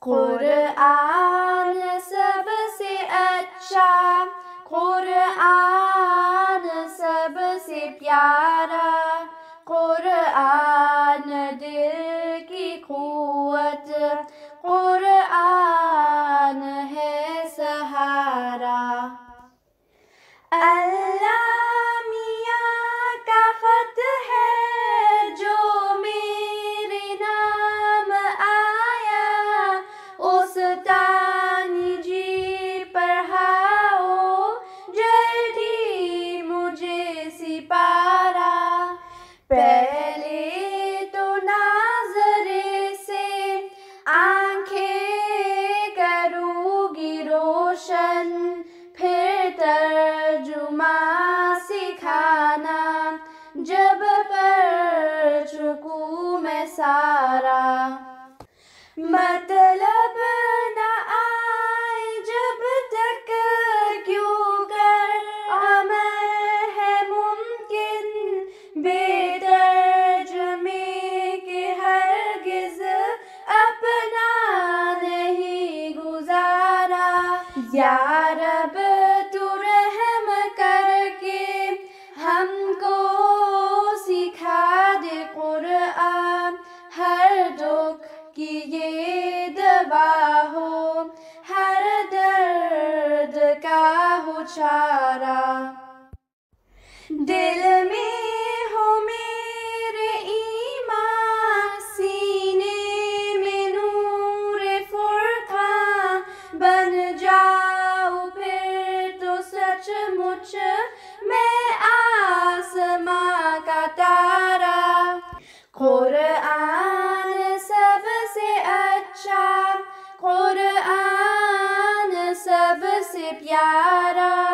قرآن سب سے اچھا، قرآن سب سے پیارا، قرآن دل کی قوت، قرآن ہے سہارا۔ اللہ میاں کا خط ہے جو میرے نام آیا، استانی جی پڑھاؤ جلدی مجھے سپارہ۔ پہلے تو ناظرے سے آنکھیں کروں گی روشن، پھر ترجمہ سکھانا جب پڑھ چکوں میں سارا۔ مطلب نہ آئے جب تک کیوں کر عمل ہے ممکن، بے ترجمے کے ہرگز اپنا نہیں گزارا۔ یا رب تو رحم کر کے ہم کو سکھا دے قرآن، ہر دکھ کی یہ دوا ہو، ہر درد کا ہو چارہ۔ دل میں ہو میرے ایمان، سینے میں نور فرقان، بن جاؤ پھر تو سچ مچ میں آسماں کا تارا۔ قرآن سب سے اچھا، قرآن سب سے پیارا،